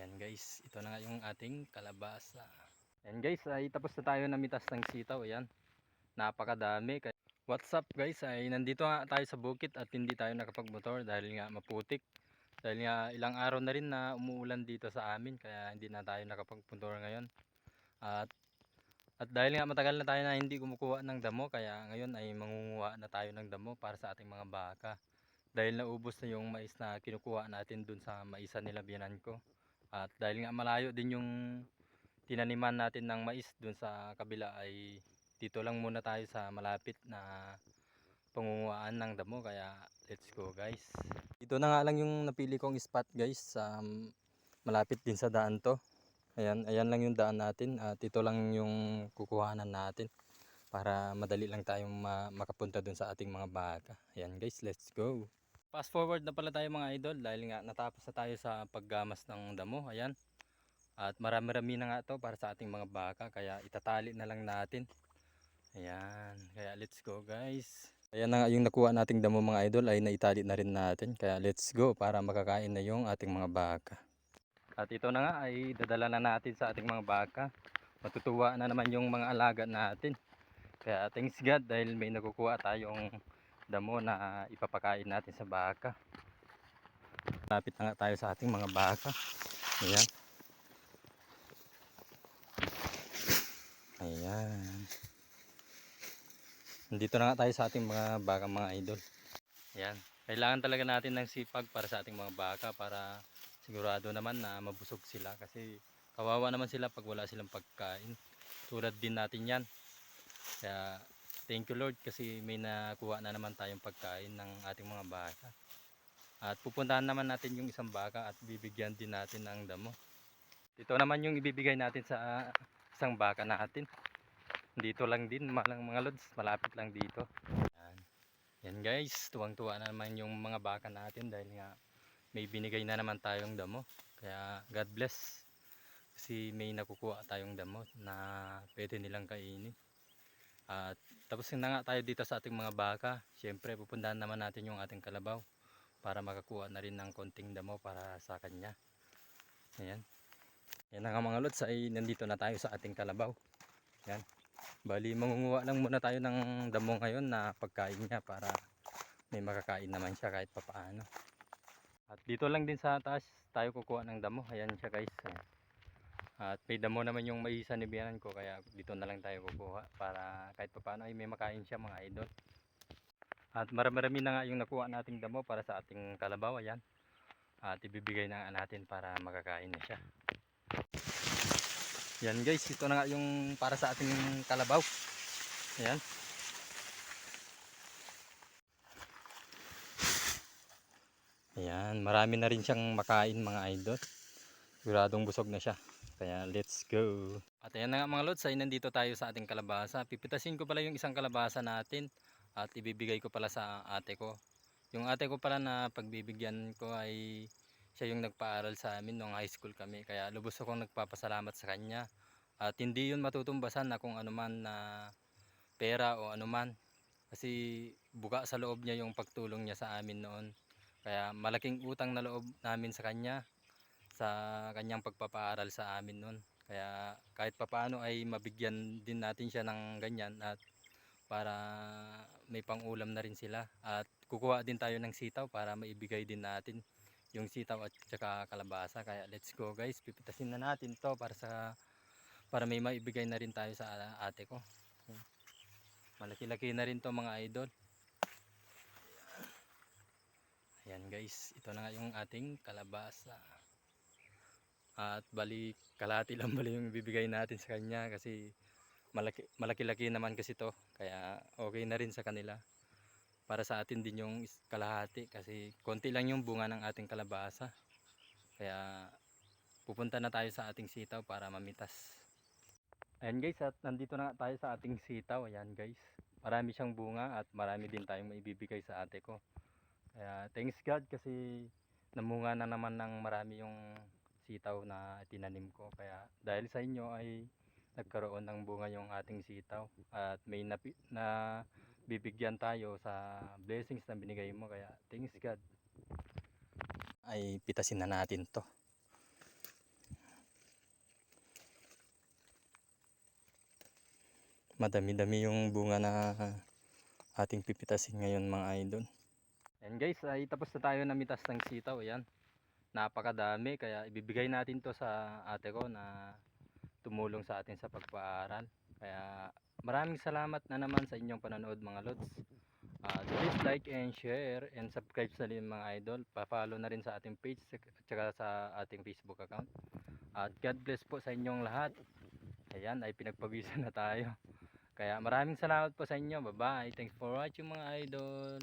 Ayan guys, ito na nga yung ating kalabasa. Ayan guys, ay tapos na tayo namitas ng sitaw. Ayan, napakadami. What's up guys, ay nandito nga tayo sa bukid at hindi tayo nakapagmotor dahil nga maputik. Dahil nga ilang araw na rin na umuulan dito sa amin kaya hindi na tayo nakapagmotor ngayon. At, at dahil nga matagal na tayo na hindi kumukuha ng damo kaya ngayon ay mangunguha na tayo ng damo para sa ating mga baka. Dahil naubos na yung mais na kinukuha natin dun sa maisan nila biyanan ko. At dahil nga malayo din yung tinaniman natin ng mais dun sa kabila ay dito lang muna tayo sa malapit na pangunguhaan ng damo kaya let's go guys. Dito na nga lang yung napili kong spot guys sa malapit din sa daan to. Ayan lang yung daan natin at ito lang yung kukuhanan natin para madali lang tayong makapunta dun sa ating mga baka. Ayan guys, let's go. Fast forward na pala tayo mga idol dahil nga natapos na tayo sa paggamas ng damo. Ayan. At marami-rami na nga to para sa ating mga baka kaya itatali na lang natin. Ayan. Kaya let's go guys. Ayan na nga yung nakuha nating damo mga idol ay naitali na rin natin. Kaya let's go para makakain na yung ating mga baka. At ito na nga ay dadala na natin sa ating mga baka. Matutuwa na naman yung mga alaga natin. Kaya thanks God dahil may nakukuha tayong damo na ipapakain natin sa baka. Lapit na nga tayo sa ating mga baka. Ayan. Ayan. Nandito na nga tayo sa ating mga baka mga idol. Ayan. Kailangan talaga natin ng sipag para sa ating mga baka para sigurado naman na mabusog sila kasi kawawa naman sila pag wala silang pagkain. Tulad din natin yan. Kaya thank you Lord kasi may nakuha na naman tayong pagkain ng ating mga baka. At pupuntahan naman natin yung isang baka at bibigyan din natin ng damo. Ito naman yung ibibigay natin sa isang baka natin. Dito lang din mga lods, malapit lang dito. Yan guys, tuwang-tuwa na naman yung mga baka natin dahil nga may binigay na naman tayong damo. Kaya God bless kasi may nakukuha tayong damo na pwede nilang kainin. At tapos na nga tayo dito sa ating mga baka. Siyempre pupuntahan naman natin yung ating kalabaw para makakuha na rin ng konting damo para sa kanya. Ayan. Yan na nga mga lods ay nandito na tayo sa ating kalabaw. Yan. Bali mangunguha lang muna tayo ng damo ngayon na pagkain niya para may makakain naman siya kahit papaano. At dito lang din sa taas tayo kukuha ng damo. Ayan siya guys. At may damo naman yung maisa ni biyanan ko kaya dito na lang tayo kukuha para kahit papaano ay may makain siya mga idol. At marami-rami na nga yung nakuha nating damo para sa ating kalabaw. Ayan. At ibibigay na nga natin para makakain na siya. Yan guys, ito na nga yung para sa ating kalabaw. Ayan. Ayan, marami na rin siyang makain mga idol. Siguradong busog na siya. Kaya let's go. At ayan na nga mga lods, ay nandito tayo sa ating kalabasa. Pipitasin ko pala yung isang kalabasa natin at ibibigay ko pala sa ate ko. Yung ate ko pala na pagbibigyan ko ay siya yung nagpaaral sa amin nung high school kami. Kaya lubos akong nagpapasalamat sa kanya. At hindi yun matutumbasan na kung anuman na pera o anuman. Kasi buka sa loob niya yung pagtulong niya sa amin noon. Kaya malaking utang na loob namin sa kanya sa kanyang pagpapaaral sa amin noon. Kaya kahit papaano ay mabigyan din natin siya ng ganyan at para may pang-ulam na rin sila. At kukuha din tayo ng sitaw para maibigay din natin yung sitaw at saka kalabasa. Kaya let's go guys, pipitasin na natin to para may maibigay na rin tayo sa ate ko. Malaki-laki na rin to mga idol. Ayan guys, ito na nga yung ating kalabasa. At bali kalahati lang bali yung bibigay natin sa kanya kasi malaki-laki naman kasi to. Kaya okay na rin sa kanila. Para sa atin din yung kalahati kasi konti lang yung bunga ng ating kalabasa. Kaya pupunta na tayo sa ating sitaw para mamitas. Ayan guys, at nandito na tayo sa ating sitaw. Ayan guys, marami siyang bunga at marami din tayong maibibigay sa ate ko. Kaya thanks God kasi namunga na naman ng marami yung sitaw na tinanim ko. Kaya dahil sa inyo ay nagkaroon ng bunga yung ating sitaw at may na bibigyan tayo sa blessings na binigay mo. Kaya thanks God. Ay pitasin na natin to. Madami-dami yung bunga na ating pipitasin ngayon mga idol. And guys, ay tapos na tayo namitas ng sitaw. Ayan, napakadami, kaya ibibigay natin to sa ate ko na tumulong sa atin sa pagpaaral. Kaya maraming salamat na naman sa inyong panonood mga lods. Please like and share and subscribe sa rin mga idol. Pa-follow na rin sa ating page at saka sa ating Facebook account. At God bless po sa inyong lahat. Ayan, ay pinagpawisan na tayo. Kaya maraming salamat po sa inyo. Bye bye. Thanks for watching mga idol.